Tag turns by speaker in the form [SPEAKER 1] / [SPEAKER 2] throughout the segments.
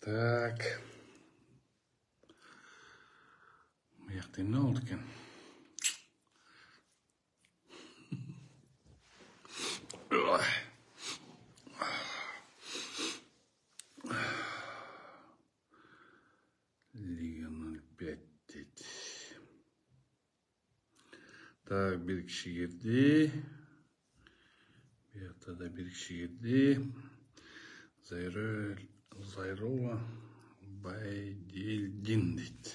[SPEAKER 1] Так. Мыяқта не oldu екен? Лига 05 дейді. Так, bir kişi girdi. Bir hafta da bir kişi girdi. Zayrova Байдилдин дейді.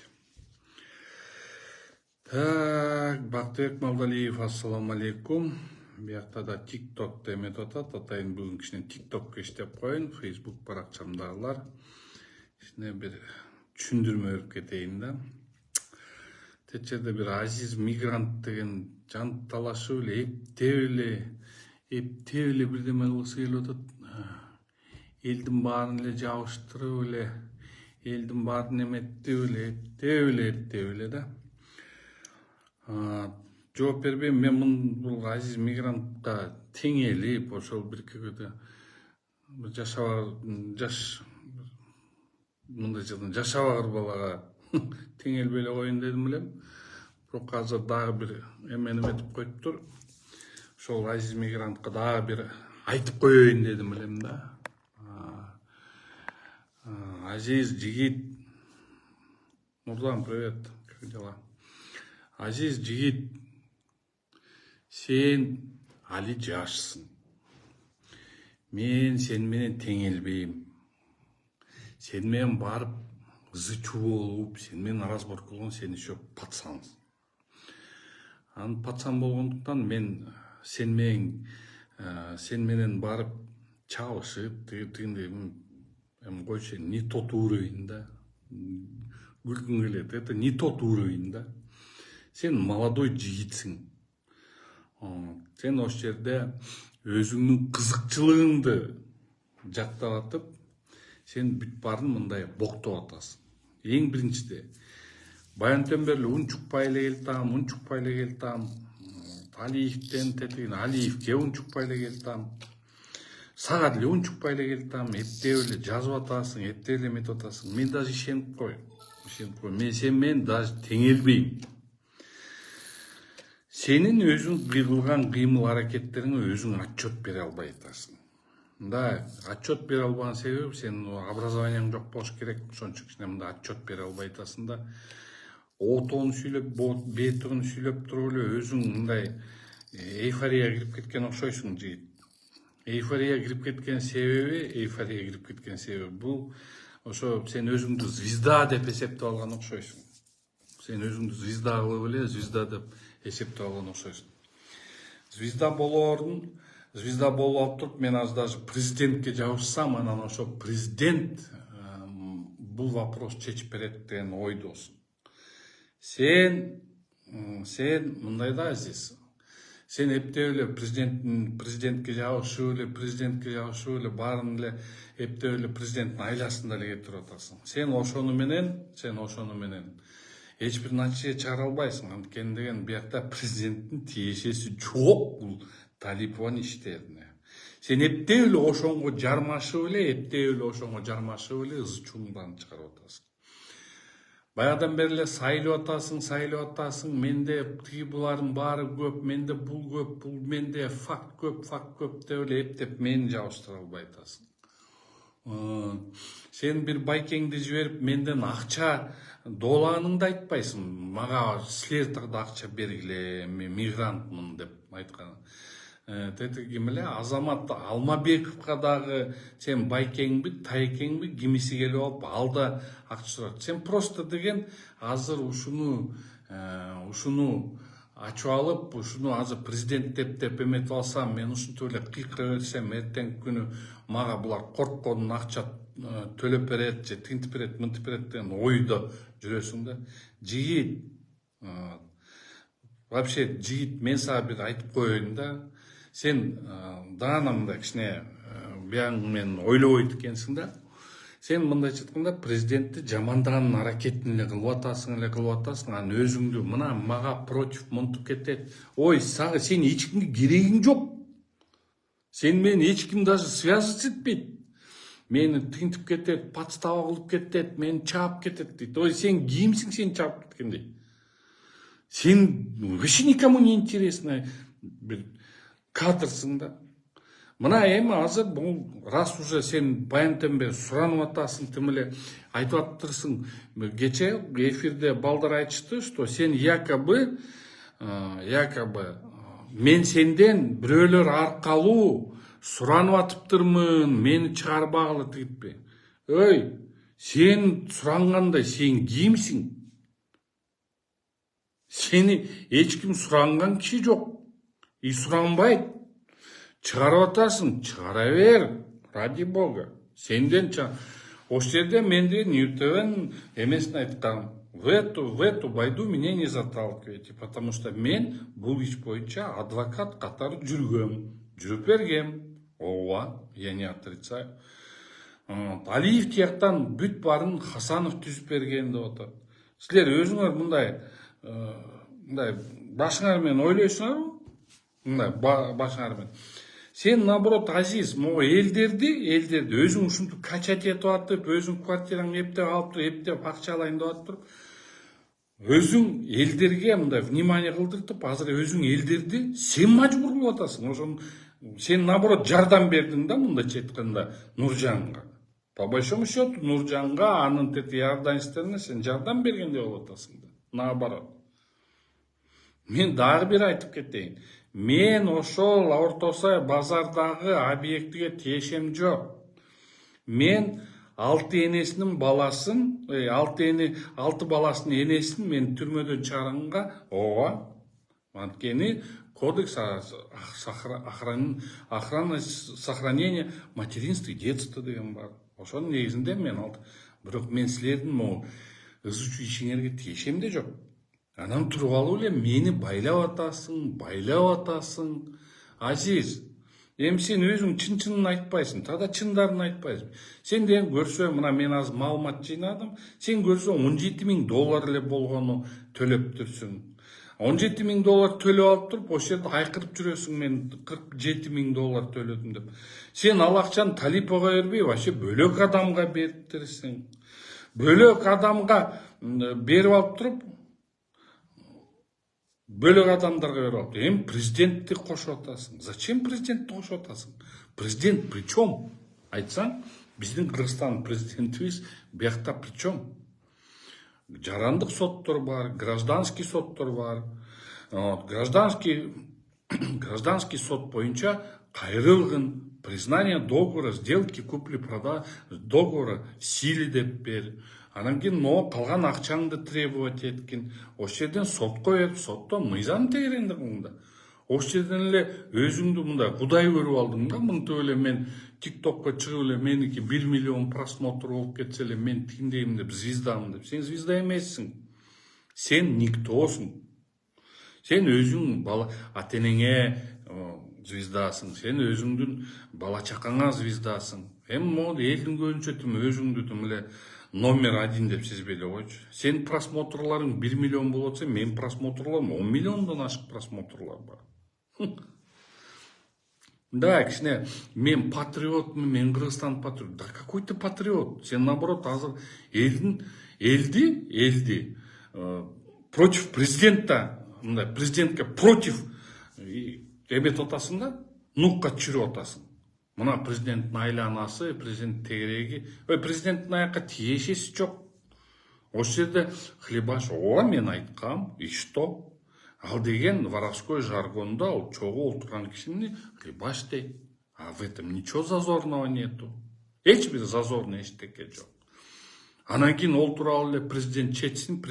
[SPEAKER 1] Так, Бақтыбек Молдалиев, ассаламу алейкум. Бияқта да TikTok демет атат. Атайын бүгін кішіне TikTok іштеп қойын. Facebook парақшамдағылар. Кішіне бір түшіндірме өріп кетейін да. Тетчерде бір азиз мигрант деген жан талашы өле, ептеулі бірдеме қылысы келіп атат. Елдің барын еле жауыштыры өле, елдің барын еметті өле, ептеулі да. Жооп бербейм, мен бұл азиз мигрантқа теңеліп, ошол бір көкөтө жашабагыр балага теңелбей эле коеюн дедим элем. Бирок азыр дагы бир эмени эметип коюптур. Ошол азиз мигрантка дагы бир айтып коеюн дедим элем да. Азиз жигит, Нурдан, привет, как дела? Азиз жигит, сен али жашсың. Мен сен менен теңелбейм. Сен менен барып зычу болуп, сен менен разбор кылган сен еще пацансың. Аны пацан болгондуктан мен сен менен барып чабышып, койчу не тот уровень да. Күлкүң келет, это не тот уровень да. Сен молодой жигитсиң. Сен ошол жерде өзүңдүн кызыкчылыгыңды жактап, сен бүт барын мындай боктоп атасың. Эң биринчиде баянтен бери унчукпай эле келтам, Алиевден тетигин Алиевге унчукпай эле келтам. Сага деле унчукпай эле келтам, эптеп эле жазып атасың, эптеп эле эметип атасың. Мен даже ишенип кой. Мен сен менен даже теңелбейм. Сенин өзүң кылган кыймыл аракеттериңе өзүң отчет бере албай атасың. Да, отчет бере албаган себеби сен образованияң жок болуш керек. Ошон үчүн кичине мындай отчет бере албай атасың да. Отону сүйлөп, бетигин сүйлөп туруп эле өзүң мындай эйфорияга кирип кеткен окшойсуң жигит. Эйфорияга кирип кеткен себеби бул ошо сен өзүңдү звезда деп эсептеп алган окшойсуң. Сен өзүңдү звезда кылып эле звезда деп эсептеп алган окшойсуң. Звезда болоордун, звезда болуп алып туруп, мен азыр даже президентке жабышсам, анан ошо президент бул вопрос чечип берет деген ойдосуң. Сен мындай да азиз. Сен эптеп эле президентке жабышып эле, баарын эле эптеп эле президенттин айласында эле кетирип атасың. Сен ошону менен эч бир натыйжа чыгара албайсың. Анткени деген биякта президенттин тиешеси жок бул Талиповдун иштерине. Сен эптеп эле ошонго жармашып эле ызчуңдан чыгарып атасың. Баягыдан бери эле сайлап атасың, менде тиги булардын баары көп, менде бул көп, менде факт көп деп эле эптеп мени жабыштыра албай атасың. Сен бир байкеңди жиберип, менден акча доолаганыңды айтпайсың. Мага силер да акча бергиле, мен мигрантмын деп айткан. Ким эле Азамат Алмабековго дагы сен байкеңби, тайкеңби, кимиси келип алып, алда акча сурат. Сен просто деген азыр ушуну ачып алып, ушуну азыр президент деп эметип алсам, мен ушинтип эле кыйкыра берсем, эртеңки күнү мага булар корккондун акча төлөп берет, же тинтип берет, мынтип берет деген ойдо жүрөсүң да. Жигит, вообще жигит, мен сага бир айтып коеюн да. Сен даана мындай кичине биягың менен ойлобойт экенсиң да. Сен мындайча айтканда президентти жамандаганын аракетин эле кылып атасың. Анан өзүңдү мына мага против монтуп кетет. Ой, сен эч кимге керегиң жок. Сен менен эч ким даже связываться этпейт. мени тинтип кетет, подстава кылып кетет, мени чаап кетет дейт. Ой, сен кимсиң сени чаап кеткендей? Сен вообще никому не интересный бир кадрсың да. Мына эми азыр бул раз уже сен баянтен бери суранып атасың, тим эле айтып атырсың. Кече эфирде балдар айтышты, что сен якобы мен сенден бирөөлөр аркалуу суранып атыптырмын, мени чыгарбагыла тигиппи. Ой, сен сурангандай сен кимсиң? Сени эч ким суранган киши жок. И суранбайт. Чыгарып атасың, чыгара бер, ради бога. Сенден ошол жерде мен деген ЮТВнын эмесин айткам. В эту байду меня не заталкивайте, потому что мен бул иш боюнча адвокат катары жүрүп бергем. Ооба, я не отрицаю. Алиев тияктан бүт барын Хасанов түзүп берген деп атат. Силер өзүңөр мындай башыңар менен ойлойсуңарбы? Мындай башыңар менен. Сен, наоборот, Азиз, могу элдерди өзүң ушинтип качать этип атып, өзүң квартираңды эптеп алып туруп, эптеп акча алайын деп атып туруп, өзүң элдерге мындай внимание кылдыртып, азыр өзүң элдерди сен мажбур кылып атасың. Ошону сен, наоборот, жардам бердиң да, мындайча айтканда, Нуржанга. По большому счету, Нуржанга, анын тети ярданчыларына сен жардам бергендей болуп атасың да. Наоборот. Мен дагы бир айтып кетейин. Мен ошол Орто Сай базардагы объектиге тиешем жок. Мен 6 энесинин баласын, 6 баласынын энесин мен түрмөдөн чыгарганга, ооба, анткени кодекс охраны сохранения материнства и детства деген бар. Ошонун негизинде мен бирок мен силердин могу ызычуу ишиңерге тиешем де жок. Анан туруп алып эле мени байлап атасың. Азиз, эми сен өзүң чын-чынын айтпайсың, тада чындарын айтпайсың. Сен деген көрсөң, мына мен азыр маалымат жыйнадым, сен көрсөң $17,000 эле болгону төлөп турсуң. $17,000 төлөп алып туруп, ошол жерде айкырып жүрөсүң, мен $47,000 төлөдүм деп. Сен ал акчаны Талиповго бербей, вообще бөлөк адамга бериптирсиң. Бөлөк адамга берип алып туруп, бөлөк адамдарга берип алып. Эми президентти кошуп атасың. Зачем президентти кошуп атасың? Президент при чем? Айтсаң, биздин Кыргызстандын президентибиз биякта при чем? Жарандык соттор бар, гражданский соттор бар. Гражданский сот боюнча кайрылгын, признание договора, сделки купли-продажи, договора в силе деп бер. Анан кийин калган акчаңды требовать эткин. Ошол жерден сотко берип, соттон мыйзам тегереңдер мында. Ошол жерден эле өзүңдү мындай кудай көрүп алдың да, мынтип эле мен ТикТокко чыгып эле меники 1 миллион просмотр болуп кетсе эле мен тиндейм деп, звездамын деп. Сен звезда эмессиң. Сен никтосуң. Сен өзүң ата энеңе звездасың. Сен өзүңдүн бала чакаңа звездасың. Эми могу элдин көзүнчө өзүңдү эле номер 1 деп сезбей эле койчу. Сен просмотрларың 1 миллион болуп атса, мен просмотрларым 10 миллиондон ашык просмотрлар бар. Да, кичине мен патриотмун, мен Кыргызстан патриот. Да какой ты патриот? Сен наоборот азыр элди против президента, мындай президентке против эметип атасың да, нукка чүрүп атасың. Мына президенттин айланасы, президент тегереги, президенттин аякка тиешеси жок. Ошол жерде хлебаш, ооба мен айткам, и что? Ал деген воровской жаргонда ал чогуу олтурган кишини хлебаш дейт. А в этом ничего зазорного нету. Эч бир зазорный эчтеке жок. Анан кийин олтуруп эле президент четсин.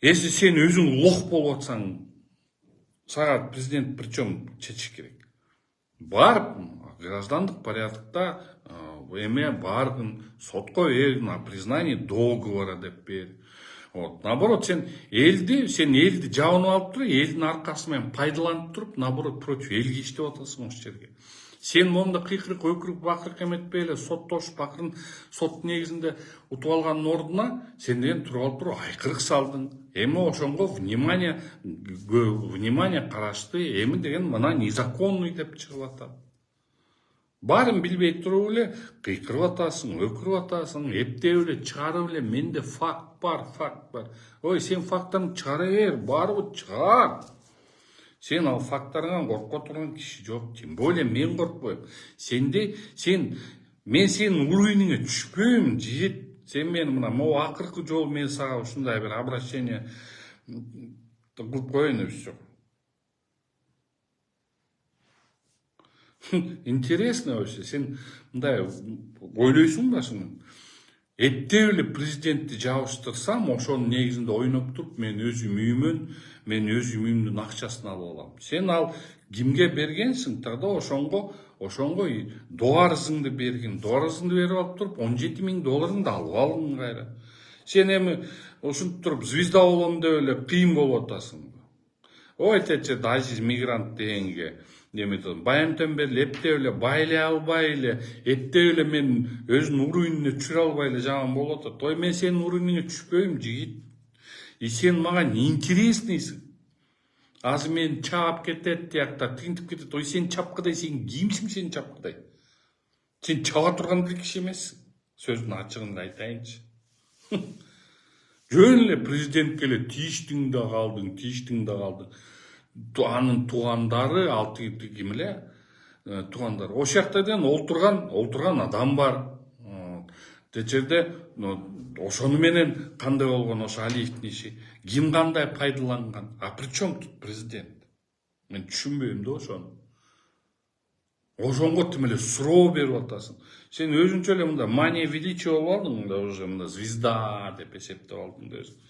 [SPEAKER 1] Если сен өзүң лох болуп атсаң, сага президент причем чечиш керек. Барып, граждандык порядокто эме баргын, сотко бергин, о признании договора деп бер. Наоборот, сен элди жабынып алып туруп, элдин аркасы менен пайдаланып туруп, наоборот, против элге иштеп атасың ошол жерге. Сен монда кыйкырык, өкүрүк, бакырык эметпей эле соттошуп, акырын сот негизинде утуп алгандын ордуна сен деген туруп алып туруп айкырык салдың. Эми ошонго внимание карашты, эми деген мына незаконный деп чыгып атат. Барын билбей туруп эле кыйкырып атасың, өкүрүп атасың, эптеп эле чыгарып эле менде факт бар. Ой, сен факттарды чыгара бер, барыбы чыгар. Сен ал факттарыңан корко турган киши жок, тем более мен коркпойм. Мен сенин уровениңе түшпөйм, жигит. Сен мени мына могу акыркы жолу мен сага ушундай бир обращение кылып коеюн и все. Интересно вообще, сен мындай ойлойсуңбу башыңан? Эптеп эле президентти жабыштырсам, ошонун негизинде ойноп туруп, мен өз үйүмдүн акчасын алып алам. Сен ал кимге бергенсиң, тогда ошонго доарызыңды бергин. Доарызыңды берип алып туруп, $17,000 алып алгын кайра. Сен эми ушинтип туруп звезда болом деп эле кыйын болуп атасың. Ой, тече Азиз мигрант дегенге баянтөн бери эптеп эле байлай албай эле, эптеп эле мен өзүнүн уровенине түшүрө албай эле жаман болуп атат. Ой, мен сенин уровениңе түшпөйм, жигит. И сен мага неинтереснийсиң. Азыр мен чаап кетет, тиякта тынтып кетет. Ой, сен чапкыдай, сен кимсиң сен чапкыдай? Сен чаба турган бир киши эмессиң. Сөздүн ачыгын айтайынчы. Жөн эле президентке эле тийиштиң да калдың. Анын туугандары, ким эле туугандары. Ошол жакта деген олтурган адам бар. Течерде ошону менен кандай болгон ошо Алиевдин иши? Ким кандай пайдаланган? А при чем тут президент? Мен түшүнбөйм да ошону. Ошонго тим эле суроо берип атасың. Сен өзүнчө эле мында мания величия болуп алдың, мында уже мында звезда деп эсептеп алдың да өзүң.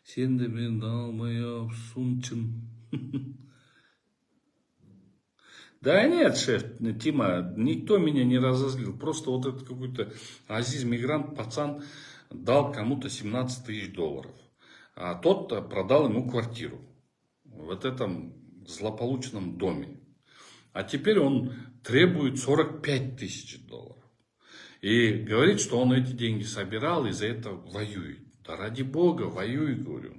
[SPEAKER 1] Сен де мен албай апсунчун. Да нет, шеф, Тима, никто меня не разозлил. Просто вот этот какой-то Азиз мигрант, пацан, дал кому-то $17 000. А тот продал ему квартиру в этом злополучном доме. А теперь он требует $45 000. И говорит, что он эти деньги собирал и за это воюет. Да ради бога, воюй, говорю.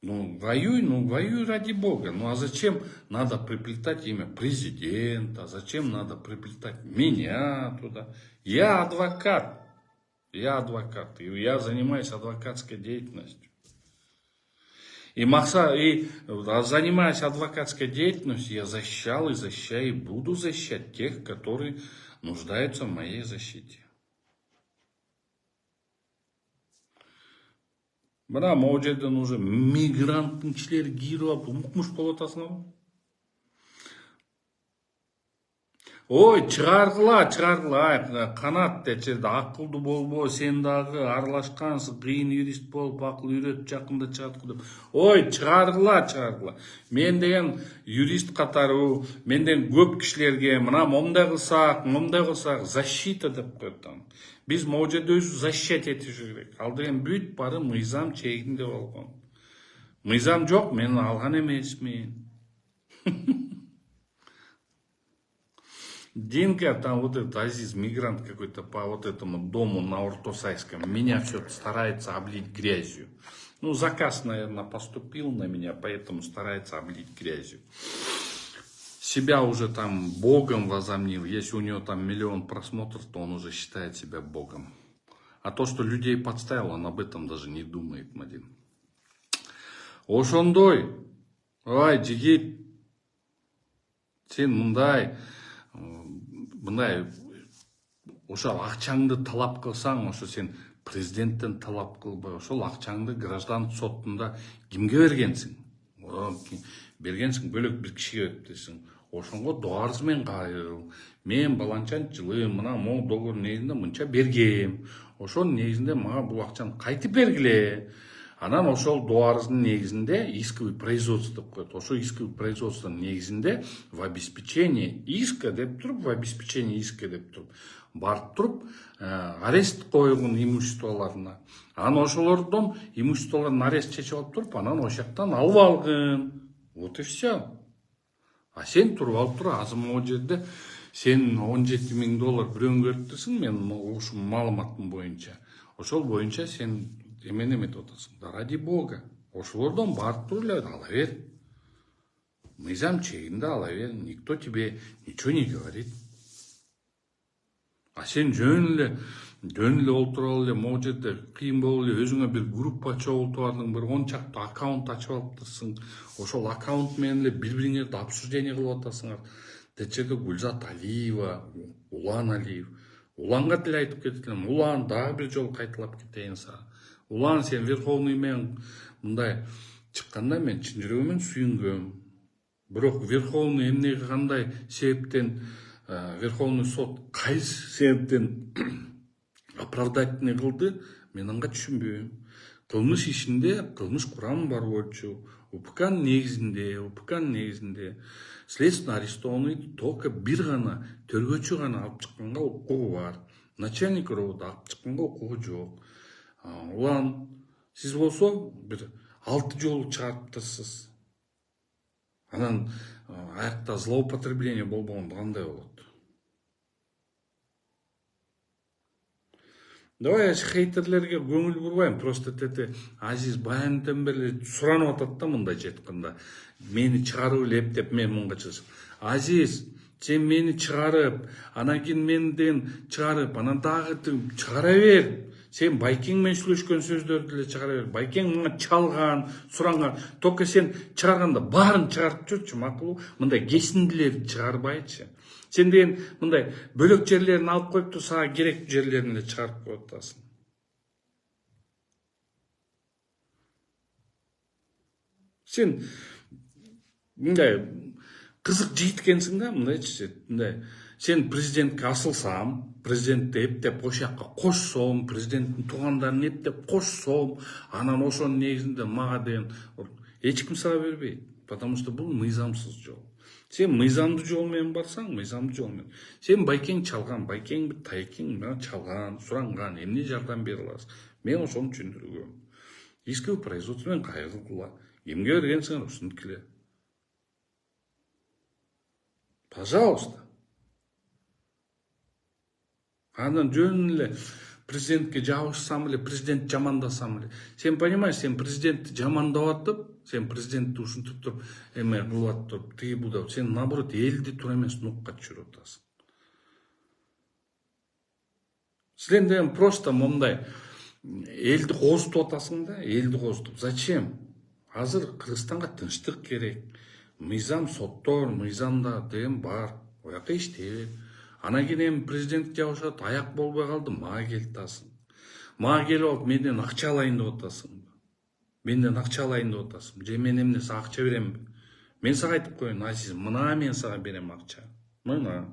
[SPEAKER 1] Воюй ради бога. Ну а зачем надо приплетать имя президента? Зачем надо приплетать меня туда? Я адвокат. И я занимаюсь адвокатской деятельностью. И занимаясь адвокатской деятельностью, я защищал и защищаю, и буду защищать тех, которые нуждаются в моей защите. Мына могу жерден уже мигранттың кишилери кирип алып умукмуш болуп атасыңарбы? Ой, чыгаргыла, канат дечерде акылдуу болбо, сен дагы аралашкансың, кыйын юрист болуп акыл үйрөтүп жакында чыгат деп. Ой, чыгаргыла. Мен деген юрист катары, мен деген көп кишилерге мына момундай кылсак, защита деп коет. Биз могу жерде өзү защищать этиш керек. Ал деген бүт бары мыйзам чегинде болгон. Мыйзам жок, мен алган эмесмин. Динка, там вот этот Азиз мигрант какой-то по вот этому дому на Ортосайском меня все старается облить грязью. Ну, заказ, наверное, поступил на меня, поэтому старается облить грязью. Себя уже там богом возомнил. Если у него там 1 000 000 просмотров, то он уже считает себя богом. А то, что людей подставил, он об этом даже не думает, Мадин. Ошондой, ой, жигит, сен мындай, ошол акчаңды талап кылсаң, ошо сен президенттен талап кылбай, ошол акчаңды граждан соттунда кимге бергенсиң? Бергенсиң бөлөк бир кишиге бериптирсиң. Ошонго доарыз менен кайрыл. Мен баланчан жылы мына могу договордун негизинде мынча бергем. Ошонун негизинде мага бул акчаны кайтып бергиле. Анан ошол доарыздын негизинде исковый производство деп коет. Ошол исковый производствонун негизинде в обеспечение иска деп туруп, барып туруп арест койгон имуществолоруна. Анан ошолордон имуществолорун арест чечип алып туруп, анан ошол жактан алып алгын. Вот и все. А сен туруп алып туруп, азыр могу жерде сен $17 000 бирөөгө бериптирсиң, мен ушул маалыматым боюнча. Ошол боюнча сен эметип атасың. Да ради бога. Ошолордон барып туруп эле ала бер. мыйзам чегинде ала бер, никто тебе ничего не говорит. А сен жөн эле олтуруп эле могу жерде кыйын болуп эле өзүңө бир группа чогултуп алдың, бир 10 чакты аккаунт ачып алыптырсың. Ошол аккаунт менен эле бири-бириңерди обсуждение кылып атасыңар. Тет жерде Гүлзат Алиева, Улан Алиев. Уланга деле айтып кетет элем. Улан, дагы бир жолу кайталап кетейин сага. Улан, сен Верховный менен мындай чыкканда мен чын жүрөгүмөн сүйүнгөм. Бирок Верховный эмнеге кандай себептен Верховный сот кайсы себептен оправдательный кылды, мен анга түшүнбөйм. Кылмыш ишинде кылмыш курамы бар болчу. УПКнын негизинде следственно арестованный только бир гана тергөөчү гана алып чыкканга укугу бар. Начальник ровда алып чыкканга укугу жок. Улан, сиз болсо бир 6 жолу чыгарыптырсыз. Анан аякта злоупотребление болбогондо кандай болот? Давай хейтерлерге көңүл бурбайм, просто тете Азиз баянтен бери суранып атат да мындайча айтканда. Мени чыгарып эле эптеп мен мынга чыгышым. Азиз, сен мени чыгарып, анан кийин менден чыгарып, анан дагы чыгара бер. Сен Байкең менен сүйлөшкөн сөздөрдү эле чыгара бер. Байкең мага чалган, суранган. Только сен чыгарганда баарын чыгарып жүрчү, макулбу? Мындай кесиндилерди чыгарбайчы. Сен деген мындай бөлөк жерлерин алып коюпту, сага керектүү жерлерин эле чыгарып коюп атасың. Сен мындай кызык жигит экенсиң да, мындайчы, мындай. Сен президентке асылсам, президентти эптеп ошол жакка кошсом, президенттин туугандарын эптеп кошсом, анан ошонун негизинде мага деген эч ким сага бербейт, потому что бул мыйзамсыз жол. Сен мыйзамдуу жол менен барсаң, мыйзамдуу жол менен. Сен Байкең чалган, Байкең бир Тайкең менен чалган, суранган, эмне жардам бере аласың? Мен ошону түшүндүргөм. Исковое производство менен кайгыла. Эмге бергенсиңер ушинтип келе. Пожалуйста. Анан жөн эле президентке жабышсам эле, президент жамандасам эле. Сен понимаешь, сен президентти жамандап атып, сен президентти ушинтип туруп эме кылып атып, тиги бул, сен наоборот элди туура эмес нукка түшүрүп атасың. Сен деген просто мындай элди коозутуп атасың да, элди коозутуп. Зачем? Азыр Кыргызстанга тынчтык керек. Мыйзам соттор, мыйзамда деген бар. Ояка иштей бер. Анан кийин президент жабышат, аяк болбой калды, мага келип атасың. Мага келип алып менден акча алайын деп атасың. Менден акча алайын деп атасың. Же мен эмне сага акча беремби? Мен сага айтып коеюн, Азиз, мына мен сага берем акча. Мына.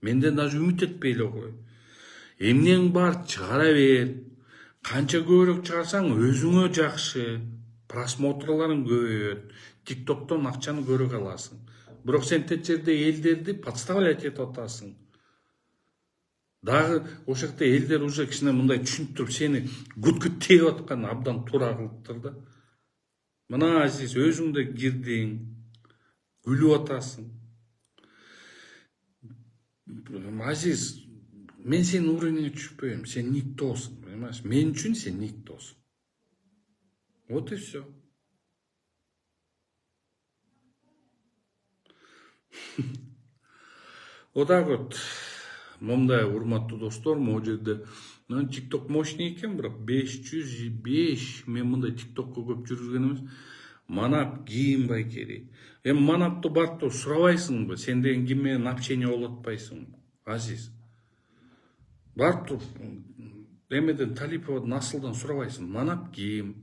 [SPEAKER 1] Менден даже үмүт этпей эле кой. Эмнең бар, чыгара бер. Канча көбүрөөк чыгарсаң өзүңө жакшы. Просмотрларың көбөйөт. ТикТоктон акчаны көрө аласың. Бирок сен тет жерде элдерди подставлять этип атасың. Дагы ошол жакта элдер уже кичине мындай түшүнүп туруп сени күткүт тийип аткан абдан туура кылыптыр да. Мына Азиз, өзүң да кирдиң, күлүп атасың. Азиз, мен сенин уровениңе түшпөйм, сен никтосуң, понимаешь? Мен үчүн сен никтосуң. Вот и все. Вот так вот. Мындай урматтуу достор, могу жерде TikTok мощный экен, бирок 505 мен мындай TikTokко көп жүргүзгөн эмес. Манап кийин Байкери. Эми манаптуу барып сурабайсыңбы? Сен деген ким менен общение болуп атпайсыңбы? Азиз. Барып туруп эмеден Талиповдун Асылдан сурабайсың. Манап ким?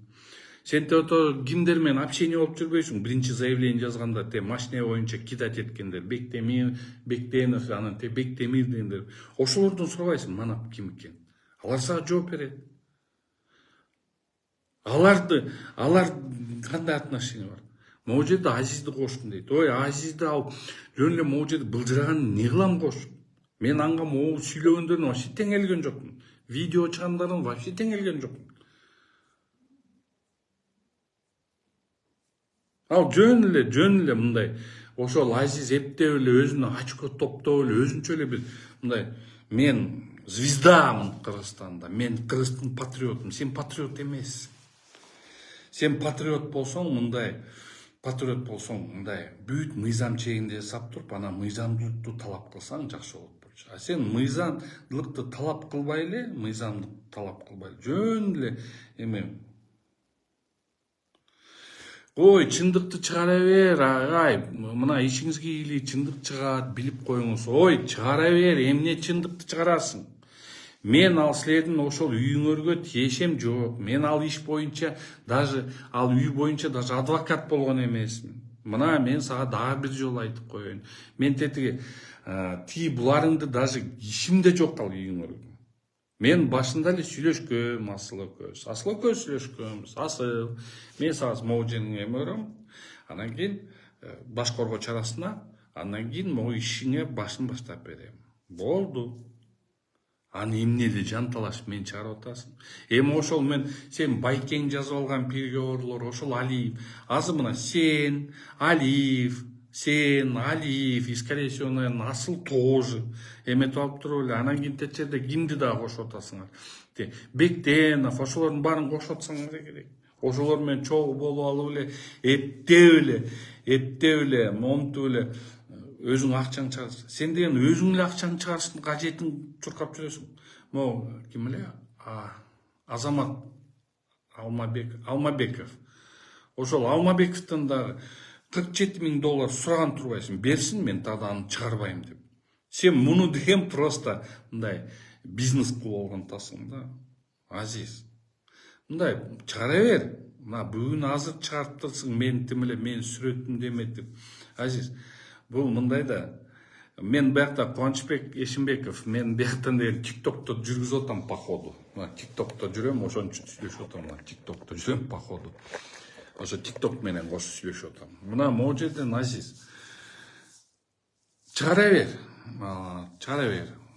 [SPEAKER 1] Сен кимдер менен общение болуп жүрбөйсүң? Биринчи заявление жазганда машина боюнча кидать эткендер, Бектенов, анан Бектемир дегендер. Ошолордон сурабайсың, манап ким экен? Алар сага жооп берет. Алар кандай отношение бар? Могу жерде Азизди коштум дейт. Ой, Азизди алып жөн эле могу жерде былжыраган эмне кылам кош? Мен анга могу сүйлөгөндөрүн вообще тең келген жокмун. Видео чыгандарын вообще тең келген жокмун. Ал жөн эле мындай ошол Азиз эптеп эле өзүнө очко топтоп эле өзүнчө эле бир мындай мен звездамын Кыргызстанда, мен Кыргыздын патриотумун. Сен патриот эмессиң. Сен патриот болсоң мындай патриот болсоң, мындай бүт мыйзам чегинде жасап туруп, анан мыйзамдуулукту талап кылсаң жакшы болот болчу. А сен мыйзамдуулукту талап кылбай эле, жөн эле эме ой, чындыкты чыгара бер, агай. Мына ишиңизге ийгилик, чындык чыгат, билип коюңуз. Ой, чыгара бер, эмне чындыкты чыгарасың? Мен ал силердин ошол үйүңөргө тиешем жок. Мен ал иш боюнча, даже ал үй боюнча даже адвокат болгон эмесмин. Мына мен сага дагы бир жолу айтып коеюн. Мен тетиги буларыңды даже ишимде жок ал үйүңөргө. Мен башында эле сүйлөшкөм, Асыл экөөбүз сүйлөшкөнбүз. Асыл, мен сага могу жериңе эме берем. Анан кийин баш коргоо чарасына, андан кийин могу ишиңе башын баштап берем. Болду. Аны эмнеде жанталаш мен чыгарып атасың? Эми ошол мен сен Байкең жазып алган переговорлор, ошол Алиев. Азыр мына сен, Алиев, и, скорее всего, наверное, Асыл тоже эметип алып туруп эле. Анан кийин тет жерде кимди дагы кошуп атасыңар? Бектенов, ошолордун баарын кошуп атсаңар керек. Ошолор менен чогуу болуп алып эле, эптеп эле, момтуп эле өзүң акчаңды чыгарасың. Сен деген өзүң эле акчаңды чыгарыштын кажетин чуркап жүрөсүң. Могу ким эле? Азамат Алмабеков. Ошол Алмабековдон дагы $47,000 сураган турбайсың. Берсин, мен тагы аны чыгарбайм деп. Сен муну деген просто мындай бизнес кылып алгантасың да, Азиз. Мындай чыгара бер. Мына бүгүн азыр чыгарып турсуң, мен тим эле мен сүрөтүмдү эметип. Азиз, бул мындай да. Мен биякта Кубанычбек Эшимбеков, мен бияктан деген ТикТокто жүргүзүп атам походу. ТикТокто жүрөм, ошон үчүн сүйлөшүп атам. ТикТокто жүрөм походу. Ошо ТикТок менен кошо сүйлөшүп атам. Мына могу жерден Азиз чыгара бер.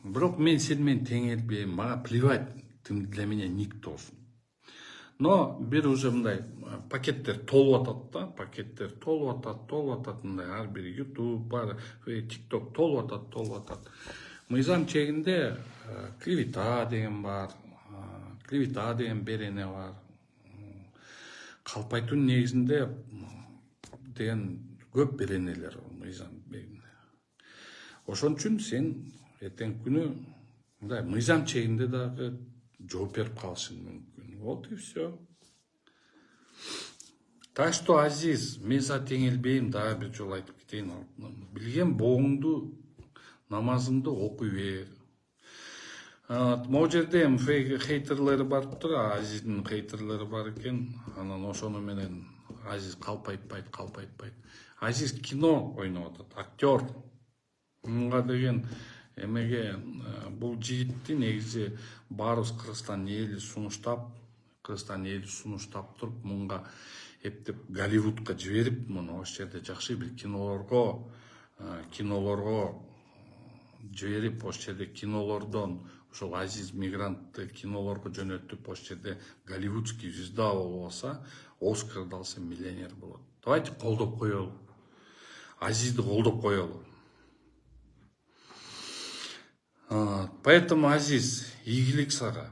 [SPEAKER 1] Бирок мен сени менен тең элбейм, мага плевать, ты для меня никтосуң. Но бир уже мындай пакеттер толуп атат да, толуп атат мындай ар бир YouTube, бар TikTok толуп атат. Мыйзам чегинде клевета деген бар, клевета деген берене бар. Калпайтуунун негизинде деген көп беренелер мыйзам. Ошон үчүн сен эртеңки күнү мындай мыйзам чегинде дагы жооп берип калышың мүмкүн. Вот и все. Так что, Азиз, мен сага тең элбейм, дагы бир жолу айтып кетейин. Билген боңуңду, намазыңды окуй бер. Могу жерде хейтерлери барыптыр, Азиздин хейтерлери бар экен. Анан ошону менен Азиз калпайтпайт. Азиз кино ойноп атат, актер. Мунга деген эмеге бул жигитти негизи баарыбыз Кыргызстан эли сунуштап туруп, мунга эптеп Голливудка жиберип, муну ошол жерде жакшы бир кинолорго жиберип, ошол жерде кинолордон ошол Азиз мигрантты кинолорго жөнөтүп, ошол жерде голливудский звезда болуп алса, Оскарды алса миллионер болот. Давайте колдоп коелу. Азизди колдоп коелу. Поэтому, Азиз, ийгилик сага.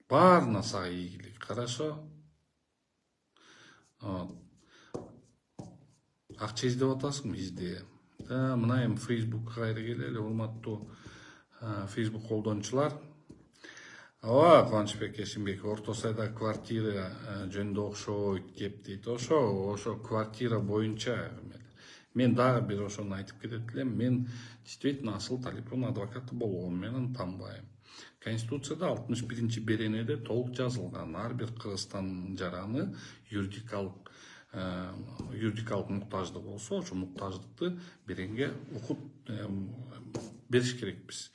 [SPEAKER 1] Баарына сага ийгилик, хорошо? Акча издеп атасыңбы? Изде. Мына эми Фейсбукка кайра келели, урматтуу Фейсбук колдонуучулар. Кубанычбек Эшимбеков, Орто Сайда квартира жөнүндө окшойт кеп дейт. Ошо квартира боюнча мен дагы бир ошону айтып кетет элем. Мен действительно Асыл Талиповдун адвокаты болгону менен танбайм. Конституцияда 61-чи беренеде толук жазылган. Ар бир Кыргызстан жараны юридикалык муктаждык болсо, ошо муктаждыкты беренге укуп бериш керекпиз.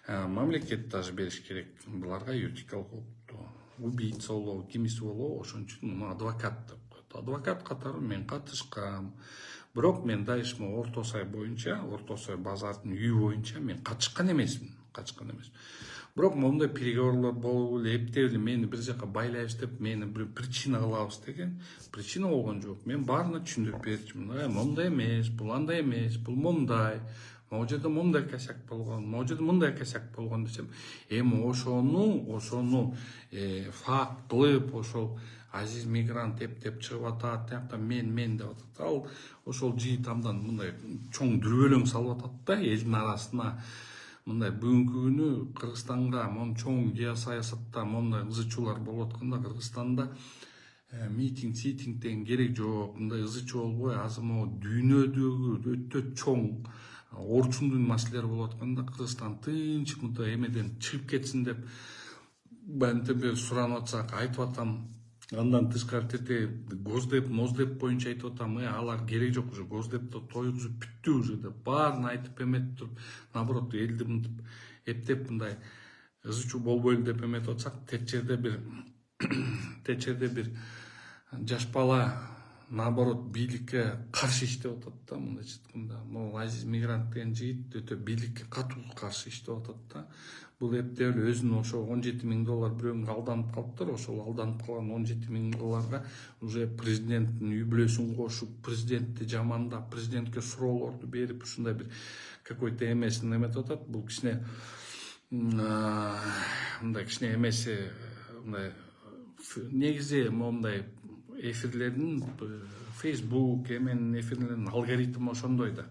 [SPEAKER 1] Мамлекет даже бериш керек буларга юридикалык укукту. Убийца болобу, кимиси болобу, ошон үчүн адвокат деп коет. Адвокат катары мен катышкам. Бирок мен дайышма Орто Сай боюнча, Орто Сай базардын үйү боюнча мен катышкан эмесмин. Бирок моундай переговорлор болуп эле, эптеп эле мени бир жака байлайбыз деп, мени бир причина кылабыз деген. Причина болгон жок. Мен баарына түшүндүрүп берчүмүн. Мондай эмес, бул андай эмес, бул мондай. Могу жерде мындай косяк болгон, могу жерде мындай косяк болгон десем, эми ошону факт кылып, ошол азиз мигрант эптеп чыгып атат, тиякта мен деп атат. Ал ошол жыйыт абдан мындай чоң дүрбөлөң салып атат да элдин арасына. Мындай бүгүнкү күнү Кыргызстанга моун чоң геосаясатта моундай ызы чуулар болуп атканда Кыргызстанда митинг деген керек жок. Мындай ызы чуу болбой азыр могу дүйнөдөгү өтө чоң орчундун маселелери болуп атканда Кыргызстан тынч мындай эмеден чыгып кетсин деп бантип бир суранып атсак айтып атам. Андан тышкары тете Госдеп, Моздеп боюнча айтып атам, алар керек жок уже Госдепти тойгузуп бүттү уже деп баарын айтып эметип туруп, наоборот элди мынтип эптеп мындай ызы чуу болбойлу деп эметип атсак, течерде бир жаш бала наоборот бийликке каршы иштеп атат да, мындайча айтканда. Могу азиз мигрант деген жигит өтө бийликке катуу каршы иштеп атат да. Бул эптеп эле өзүнүн ошо $17,000 бирөөгө алданып калыптыр. Ошол алданып калган $17,000 уже президенттин үй бүлөсүн кошуп, президентти жамандап, президентке суроолорду берип, ушундай бир какой-то эмесин эметип атат. Бул кичине мындай кичине эмеси мындай негизи моундай эфирлердин Facebook эменин эфирлеринин алгоритми ошондой да.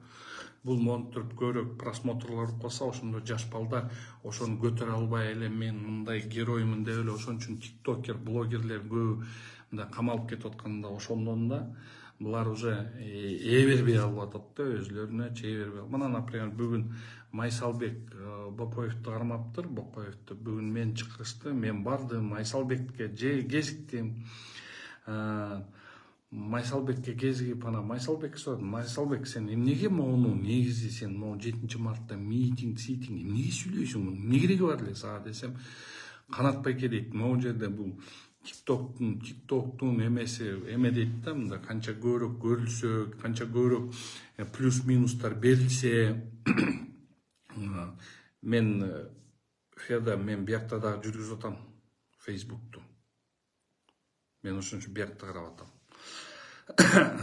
[SPEAKER 1] Бул монтуруп көбүрөөк просмотрлор кылса, ошондо жаш балдар ошону көтөрө албай эле мен мындай героймун деп эле ошон үчүн тиктокер, блогерлер көбү мындай камалып кетип атканда ошондон да булар уже ээ бербей алып атат да, өзүлөрүнө чей бербей. Мына, например, бүгүн Майсалбек Бопоевди кармаптыр. Бопоевди бүгүн мен чакырышты. Мен бардым, Майсалбекке кезиктим. Майсалбекке кезигип, ана Майсалбекке сурадым. Майсалбек, сен эмнеге могуну негизи сен могу 7-мартта митинг, эмнеге сүйлөйсүң? Эмне кереги бар эле сага десем, Канат байке дейт, могу жерде бул тиктоктун эмеси эме дейт да, мында канча көбүрөөк көрүлсө, канча көбүрөөк плюс минустар берилсе, мен биякта дагы жүргүзүп атам Facebook'ту. Мен ошон үчүн биякта карап атам.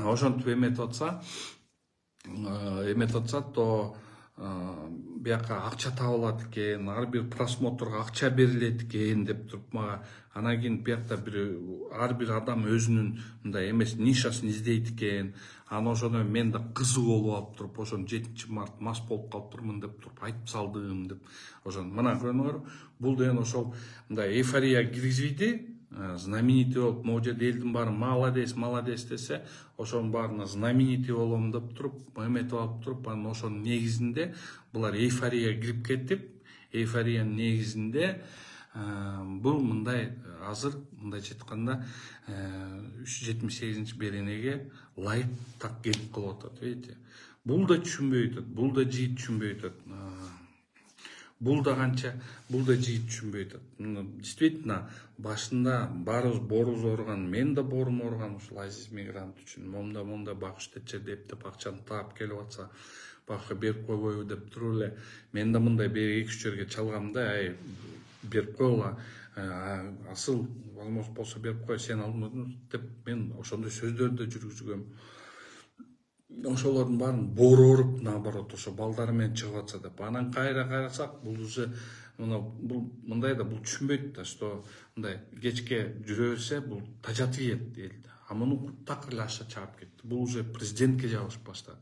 [SPEAKER 1] Ошентип эметип атса, то бияка акча табылат экен, ар бир просмотрго акча берилет экен деп туруп мага, анан кийин биякта ар бир адам өзүнүн мындай эмес нишасын издейт экен. Анан ошондо мен да кызык болуп алып туруп, ошон 7-март мас болуп калыптырмын деп туруп айтып салдым деп. Ошон мына көрүңөр, бул деген ошол мындай эйфория киргизбейди. Знаменитый болуп, могу жерде элдин баары молодец десе, ошонун баарына знаменитый болом деп туруп, эметип алып туруп, анан ошонун негизинде булар эйфорияга кирип кетип, эйфориянын негизинде бул мындай азыр мындайча айтканда 378 беренеге ылайык так келип калып атат, видите. Бул да түшүнбөй атат, бул да жигит түшүнбөй атат. Бул да жигит түшүнбөй атат. Действительно, башында баарыбыз боорубуз ооруган, мен да боорум ооруган ушул азиз мигрант үчүн. Момда Бакыш течерде эптеп акчаны таап келип атса, Бакышка берип койбойбу деп туруп эле, мен да мындай 1-2 жерге чалгам да, берип койгула, асыл возможность болсо берип кой, сен алмадың деп мен ошондой сөздөрдү жүргүзгөм. Ошолордун баарын боору ооруп, наоборот, ошо балдары менен чыгып атса деп. Анан кайра карасак, бул уже бул мындай да, бул түшүнбөйт да, что мындай кечке жүрө берсе, бул тажатып ийет элди. А муну так эле аша чаап кетти. Бул уже президентке жабышып баштады.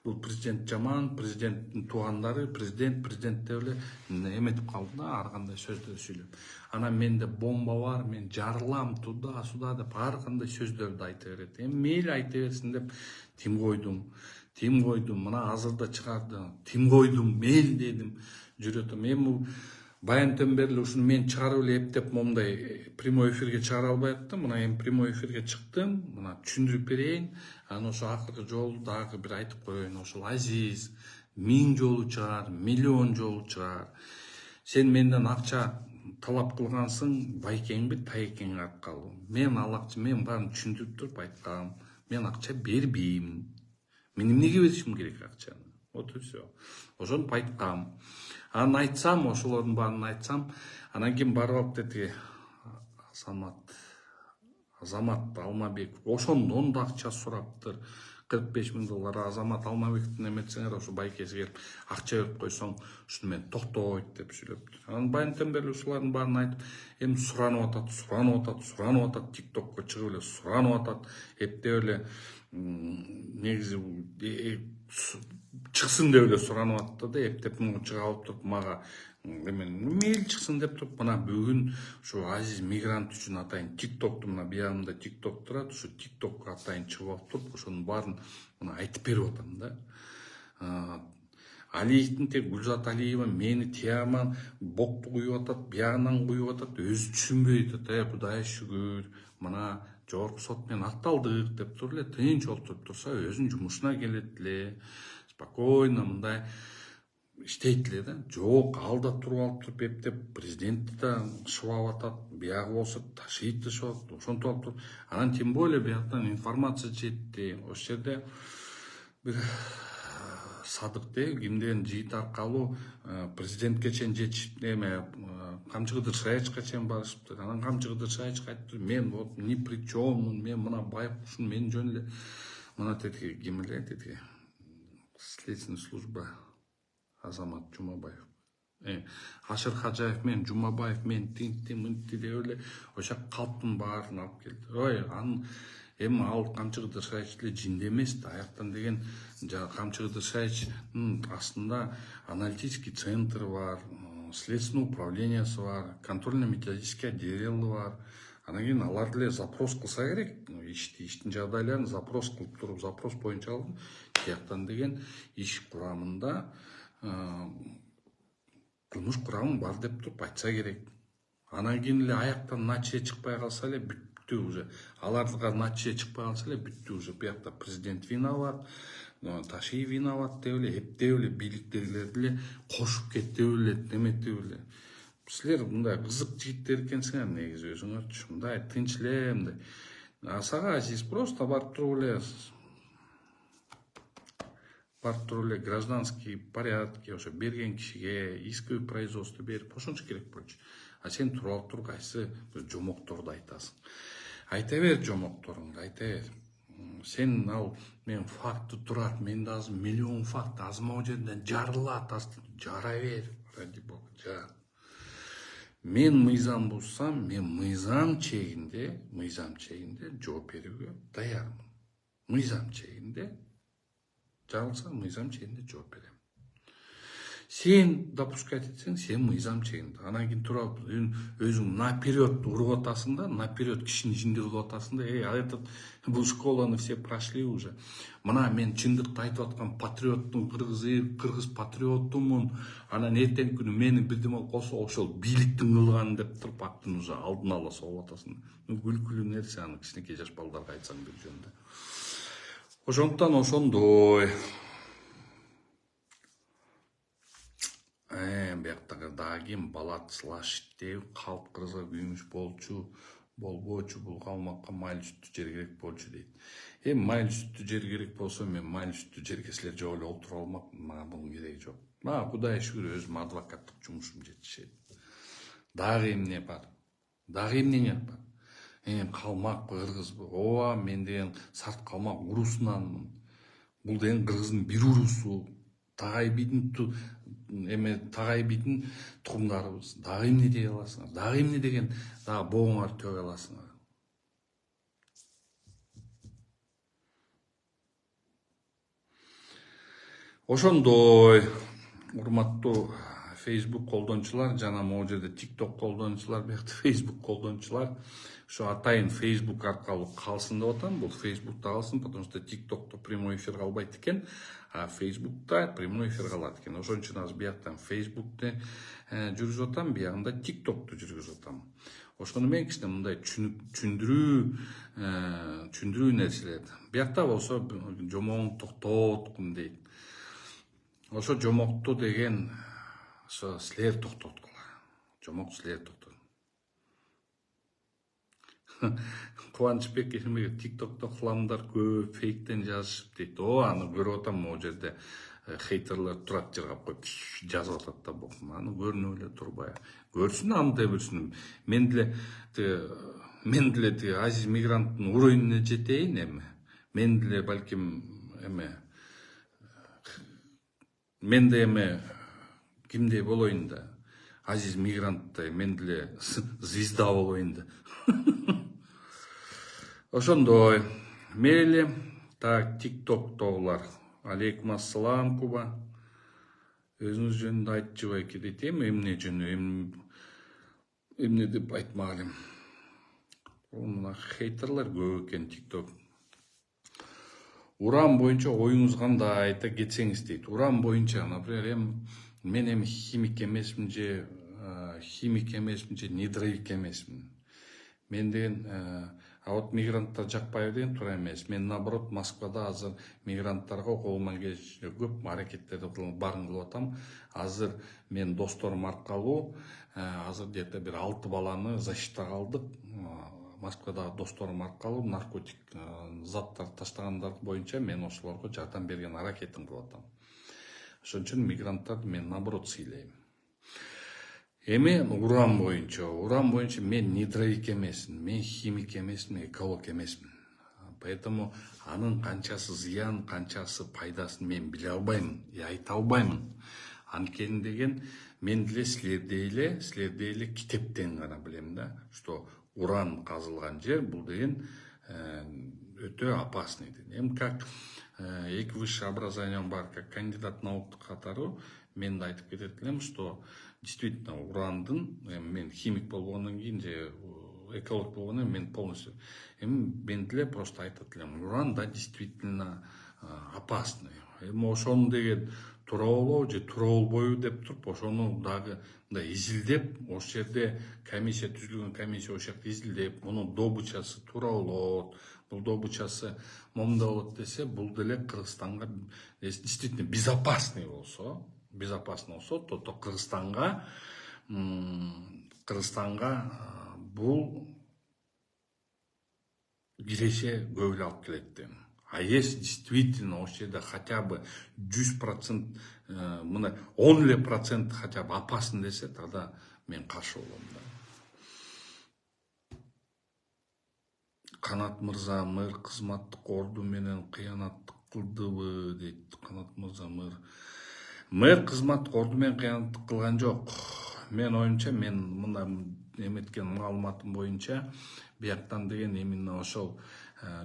[SPEAKER 1] Бул президент жаман, президенттин туугандары, президент деп эле эметип калды да, ар кандай сөздөрдү сүйлөп. Анан менде бомба бар, мен жарылам, туда деп ар кандай сөздөрдү айта берет. Мейли айта берсин деп тим койдум, мына азыр да чыгарды, тим койдум, мейли дедим, жүрөтөм. Мен бул баянтөн бери ушуну мен чыгарып эле эптеп момундай прямой эфирге чыгара албай аттым. Мына эми прямой эфирге чыктым, мына түшүндүрүп берейин. Анан ошо акыркы жолу дагы бир айтып коеюн. Ошол азиз 1000 жолу чыгар, миллион жолу чыгар. Сен менден акча талап кылгансың, байкеңби, тайкеңи аркалуу. Мен баарын түшүндүрүп туруп айткам. Мен акча бербейм. Мен эмнеге беришим керек акчаны? Вот и все. Ошону айткам. Анан айтсам, ошолордун баарын айтсам, анан кийин барып алып деди Азамат Алмабеков ошондон да акча сураптыр. $45.000 Азамат Алмабековдун эметсеңер ошо байкеси келип акча берип койсоң ушуну мен токтойт деп сүйлөптүр. Анан байынтен бери ушулардын баарын айтып, эми суранып атат, ТикТокко чыгып эле суранып атат, эптеп эле негизи чыксын деп эле суранып атты да, эптеп чыга алып туруп мага мейли чыксын деп туруп, мына бүгүн ушу азиз мигрант үчүн атайын ТикТокту, мына биягымда ТикТок турат, ушу ТикТокко атайын чыгып алып туруп ошонун баарын мына айтып берип атам да. Алиевдин тек Гүлзат Алиева мени тияман бокту куюп атат, биягынан куюп атат, өзү түшүнбөй атат. Кудайга шүгүр, мына жогорку сот менен атталдык деп туруп эле тынч отуруп турса, өзүнүн жумушуна келет эле, спокойно мындай иштейт эле да. Жок, алда туруп алып туруп эптеп президентти да шыбап атат, биягы болсо ташип да шыбап, ошентип алып туруп, анан тем более бияктан информация жетти. Ошол жерде бир Садык кимден жыйыт аркылуу президентке чейин жетишип, Камчы Кыдыр Шаячка чейин барышыптыр. Анан Камчы Кыдыр Шаяч айтты, мен вот ни при чём, мен мына Байкушун мен жөн эле мына тетиги ким эле тетиги следственный служба Азамат Жумабаев, Ашыр Хажаев мен Жумабаев мен тинтти мынтти деп эле ошо калптын баарын алып келди. Ой, анын эми ал Камчы Кыдыр Шаяч эле жинде эмес да, аяктан деген Камчы Кыдыр Шаячтын астында аналитический центр бар, следственный управлениясы бар, контрольно-методический отделы бар. Анан кийин алар деле запрос кылса керек, иштин жагдайларын запрос кылып туруп, запрос боюнча алып, тияктан деген иш курамында кылмыш курамы бар деп туруп айтса керек. Анан кийин эле аяктан натиже чыкпай калса эле бүттү уже. Аларга натиже чыкпай калса эле бүттү уже. Буякта президент виноват, Ташиев виноват деп эле, эптеп эле бийликтегилер деле кошуп кетип эле, неметип эле. Силер мындай кызык жигиттер экенсиңер негизи өзүңөрчү. Мындай тынч эле мындай. Сага азиз просто барып туруп эле гражданский порядки ошо берген кишиге исковый производство берип ошончо керек болчу. А сен туруп алып туруп кайсы жомокторду айтасың. Айта бер жомокторуңду, айта бер. Сен ал мен факты турат, менде азыр миллион факт азмау жерден жарылат, жара бер, ради бога, жар. Мен мыйзам бузсам, мен мыйзам чегинде жооп берүүгө даярмын. Мыйзам чегинде жарылса, мыйзам чегинде жооп берем. Сен допускать этсең, сен мыйзам чегинде. Анан кийин туруп өзүң наперед уруп атасың да, наперед кишинин ичинде уруп атасың да, бул школаны все прошли уже. Мына мен чындыкты айтып аткан патриоттун, кыргыз патриотумун. Анан эртеңки күнү мени бирдеме кылса, ошол бийликтин кылганы деп туруп аттын уже алдын ала соғып атасың. Күлкүлүү нерсе аны кичинекей жаш балдарга айтсаң бир жөнүндө. Ошондуктан ошондой. Бияктагы дагы ким Балат Слашит деп калп кыргызга күймүш болбочу, бул калмакка майлы сүттүү жер керек болчу дейт. Майлы сүттүү жер керек болсо, мен майлы сүттүү жерге силер жок эле отуруп алмакмын, мага бунун кереги жок. Мага Кудайга шүгүр өзүм адвокаттык жумушум жетишет. Дагы эмне бар? Калмак кыргызбы? Ооба, мен деген сарт калмак урусунанмын. Бул деген кыргыздын бир урусу. Тагай бидин тукумдарыбыз. Дагы эмне дей аласыңар? Дагы эмне деген дагы боңуңарды төбө аласыңар? Ошондой, урматтуу Facebook колдончулар, жана могу жерде TikTok колдончулар, биякта Facebook колдончулар, ошо атайын Facebook аркылуу калсын деп атам. Бул Facebook'та калсын, потому что TikTok'то прямой эфир калбайт экен, а Facebook'та прямой эфир калат экен. Ошон үчүн азыр бияктан Facebook'ты жүргүзүп атам, биягында TikTok'ту жүргүзүп атам. Ошону мен кичине мындай түшүндүрүү нерселер. Биякта болсо жомоң токтоткум дейт. Ошо жомокту деген ошо силер токтоткула. Жомок силер токтот. Кубанычбек Эшимбеков TikTok'то кыламдар көп, фейктен жазышып дейт. Аны көрүп атам, могу жерде хейтерлер турат жыргап коюп жазып атат да, аны көрүнүп эле турбай. Көрсүн, андай көрсүн. Мен деле азиз мигранттын уровенine жетейин эми. Мен деле балким эме мен де эме кимдей болоюн да, азиз мигранттай мен деле звезда болоюн да. Ошондой. Мейли, так, тиктоктогулар. Алейкум ассалам, Куба. Өзүңүз жөнүндө айтчыбай дейт, эмне жөнү, эмне деп айтмак элем. Мына хейтерлер көп экен тикток. Уран боюнча оюңуз кандай айта кетсеңиз дейт. Уран боюнча, например, мен химик эмесмин же недровик эмесмин. Мен деген, а вот мигранттар жакпайбы деген туура эмес. Мен наоборот Москвада азыр мигранттарга колуман келишинче көп аракеттерди барын кылып атам. Азыр мен досторум аркылуу азыр где-то бир 6 баланы защитага алдык. Москвадагы досторум аркылуу наркотик заттар таштагандар боюнча мен ошолорго жардам берген аракетин кылып атам. Ошон үчүн мигранттарды мен наоборот сыйлайм. Эми уран боюнча мен недровик эмесмин, мен химик эмесмин, эколог эмесмин. Поэтому анын канчасы зыян, канчасы пайдасын мен биле албайм, айта албаймын. Анткени деген мен деле силердей эле китептен гана билем да, что уран казылган жер бул деген өтө опасный. Эми как эки высшее образование бар, как кандидат наук катары мен да айтып кетет элем, что действительно урандын, мен химик болгондон кийин же эколог болгондон мен полностью мен деле просто айтат элем, уран да действительно опасный. Эми ошону деген туура болобу же туура болбойбу деп туруп, ошону дагы мындай изилдеп, ошол жерде комиссия түзүлгөн, комиссия ошол жакта изилдеп, мунун добычасы туура болот, бул добычасы момундай болот десе, бул деле Кыргызстанга действительно безопасный болсо, то Кыргызстанга бул киреше көп эле алып келет. А если действительно ошол жерде хотя бы 100%, мына 10% хотя бы опасно десе, тогда мен каршы болом да. Канат мырза, мэр кызматтык орду менен кыянаттык кылдыбы дейт. Канат мырза, мэр кызматтык орду менен кыянаттык кылган жок. Мен оюмча, мен мына эметкен маалыматым боюнча, бияктан деген именно ошол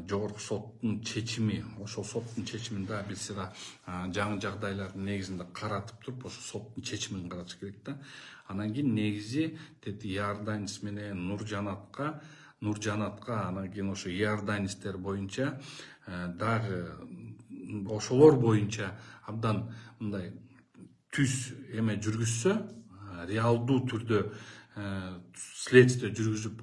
[SPEAKER 1] жогорку соттун чечими, ошол соттун чечимин да бир сыйра жаңы жагдайлардын негизинде каратып туруп, ошол соттун чечимин карашы керек да. Анан кийин негизи Иорданец менен Нуржанатка анан кийин ошо иорданецтер боюнча дагы ошолор боюнча абдан мындай түз эме жүргүзсө, реалдуу түрдө следствие жүргүзүп,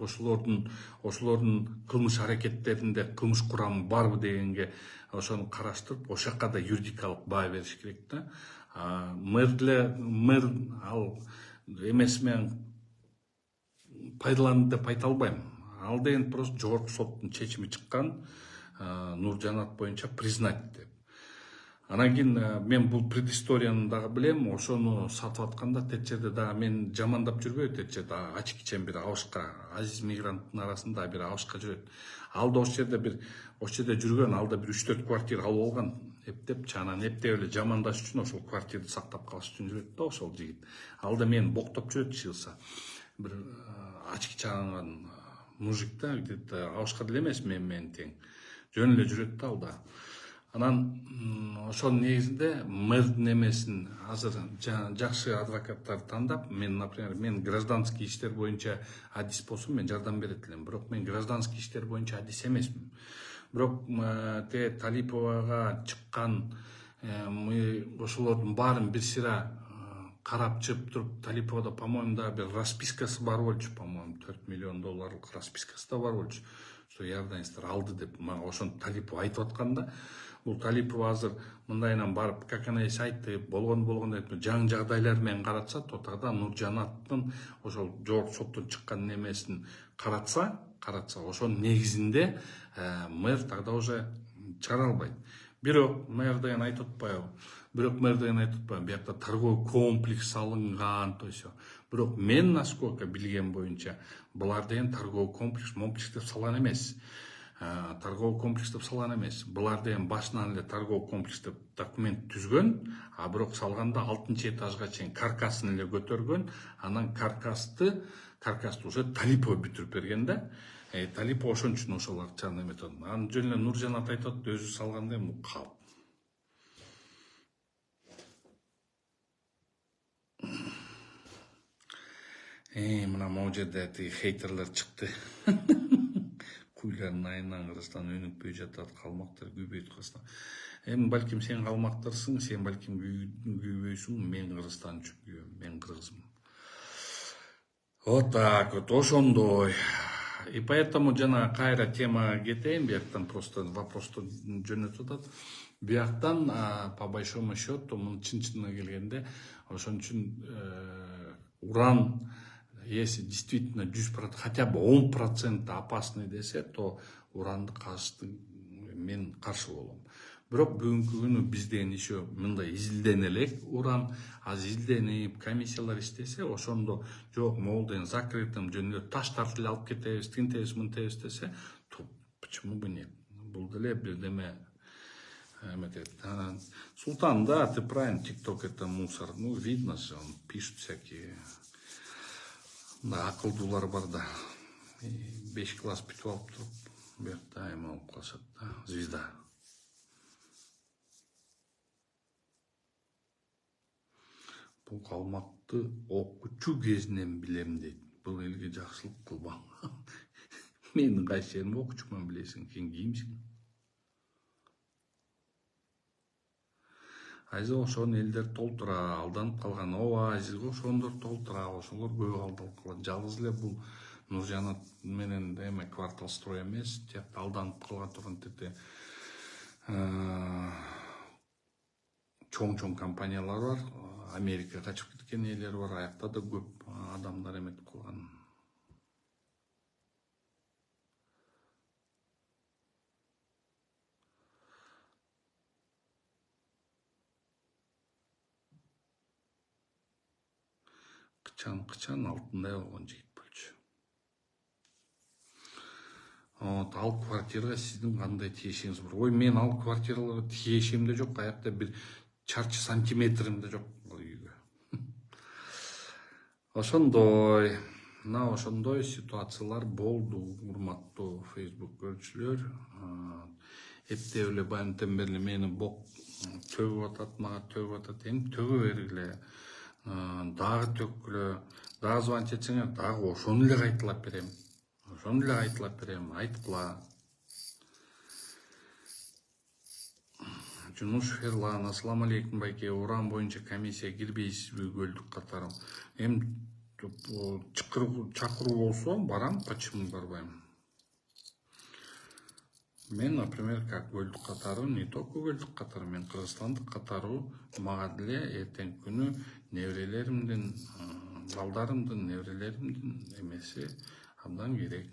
[SPEAKER 1] ошолордун кылмыш аракеттеринде кылмыш курамы барбы дегенге ошону караштырып, ошол жака да юридикалык баа бериш керек да. Мэр ал эмеси менен пайдаланды деп айта албайм. Ал деген просто жогорку соттун чечими чыккан, Нуржанат боюнча признать деп. Анан кийин мен бул предысторияны дагы билем, ошону сатып атканда тет жерде дагы мен жамандап жүрбөйм, тет жерде ачык ичем бир абышка, азиз мигранттын арасында бир абышка жүрөт. Ал да ошол жерде жүргөн, ал да бир 3-4 квартира алып алган, эптеп, анан эптеп эле жамандаш үчүн ошол квартираны сактап калыш үчүн жүрөт да ошол жигит. Ал да мени боктоп жүрөт чыгылса. Бир ачки чаганган мужик да, где-то абышка деле эмес менен тең. Жөн эле жүрөт да ал да. Анан ошонун негизинде мэрдин эмесин азыр жакшы адвокаттар тандап, например, мен гражданский иштер боюнча адис болсом мен жардам берет элем, бирок мен гражданский иштер боюнча адис эмесмин. Бирок Талиповага чыккан ошолордун баарын бир сыйра карап чыгып туруп, Талиповада, по-моему, да бир распискасы бар болчу, по-моему, $4 миллион распискасы да бар болчу. Что иорданецтер алды деп, ошону Талипов айтып атканда, бул Талипов азыр мындайынан барып, как она есть айтты, болгон деп жаңы жагдайлар менен каратса, то тогда Нуржанаттын ошол жогорку соттон чыккан немесин каратса, ошонун негизинде мэр тогда уже чыгара албайт. Бирок мэр деген айтып атпайбы? Биякта торговый комплекс салынган, то есть. Бирок мен насколько билген боюнча, булар деген торговый комплекс деп салган эмес. торговый комплекс деп салган эмес. Буларды эми башынан эле торговый комплекс деп документ түзгөн, а бирок салганда 6-этажга чейин каркасын эле көтөргөн. Анан каркасты уже Талипова бүтүрүп берген да. Талипова ошон үчүн ошол акчаны эметет. Анан жөн эле Нуржанат айтат, өзү салганда эми калп. Мына могу жерде хейтерлер чыкты. Куйлардын айынан Кыргызстан өнүкпөй жатат, калмактар күйбөйт Кыргызстан. Эми балким сен калмактарсың, сен балким күйбөйсүң, мен Кыргызстан үчүн күйбөйм, мен кыргызмын. Вот так вот, ошондой. И поэтому жана кайра тема кетейин, бияктан просто вопросту жөнөтүп атат. Бияктан по большому счету, мунун чын-чынына келгенде, ошон үчүн уран, если действительно 100%, хотя бы 10% опасный десе, то уранды казышты мен каршы болом. Бирок бүгүнкү күнү бизден еще мындай изилденелек уран, аз изилденип комиссиялар иштесе, ошондо жок молден закрытым жөн эле таштарды эле алып кетебиз, тинтебиз, мынтебиз десе, то почему бы нет? Бул деле бирдеме эметет. Султан, да, ты правильно, ТикТок это мусор. Ну, видно же, он пишет всякие. Да, акылдуулар бар да. 5 класс бүтүп алып туруп, буякта эме болуп калышат да, звезда. Бул калмакты окуучу кезинен билем дейт. Бул элге жакшылык кылбаң. Менин кайсы жерим окуучуман билесиң, сен кимсиң? Айза ошон элдер толтура, алданып калган. Ооба, айзга ошондор толтура, ошолор көп алдалып калат. Жалгыз эле бул Нуржанат менен эме квартал строй эмес, тиякта алданып калган турган тете чоң компаниялар бар. Америкага качып кеткен элер бар, аякта да көп адамдар эметип калган. Кычан алтындай болгон жигит болчу. Ал квартирага сиздин кандай тиешиңиз бар? Ой, мен ал квартирага тиешим да жок, аякта бир чарчы сантиметрим да жок бул үйгө. Ошондой, мына ошондой ситуациялар болду, урматтуу Facebook көрүүчүлөр. Эптеп эле байымтен бери мени бок төгүп атат, мага төгүп атат. Эми төгө бергиле. Дагы төккүлө, дагы звонить этсеңер, дагы ошону эле кайталап берем. Айткыла. Жунуш Ферлан, ассаламу алейкум байке, уран боюнча комиссия кирбейсизби Көлдүк катары? Эми чакыруу болсо барам, почему барбайм? Мен, например, как Көлдүк катары, не только Көлдүк катары, мен Кыргызстандык катары мага деле эртең күнү неберелеримдин, балдарымдын, неберелеримдин эмеси абдан керек.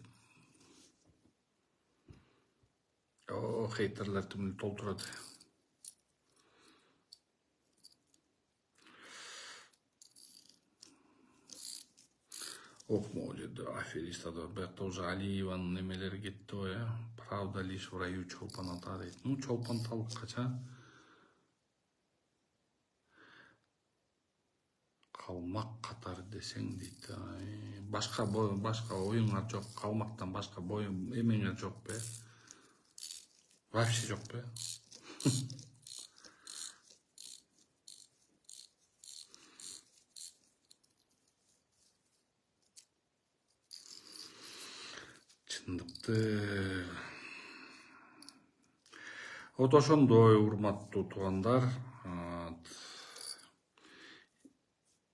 [SPEAKER 1] Хейтерлер тимди толтурат. Могу жерде аферистадыр. Буякта уже Алиеванын немелери кетти го, правда лишь в раю чолпон ата дейт. Ну, чолпон талыккача калмак катары десең дейт. Башка оюңар жок, калмактан башка эмеңер жок бе? Вообще жок бе? Чындыкты. Вот ошондой, урматтуу туугандар.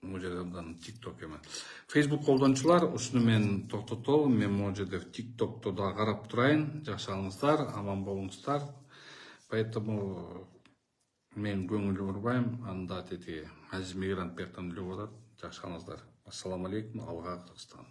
[SPEAKER 1] Могу жерден TikTok эме. Facebook колдончулар, ушуну мен токтотолум. Мен могу жерде TikTokто да карап турайын. Жашаңыздар, аман болуңуздар. Поэтому мен көңүл бурбайм. Анда тети Азиз Мигрант бияктан үлүп атат. Жашаңыздар. Ассаламу алейкум. Алга Кыргызстан.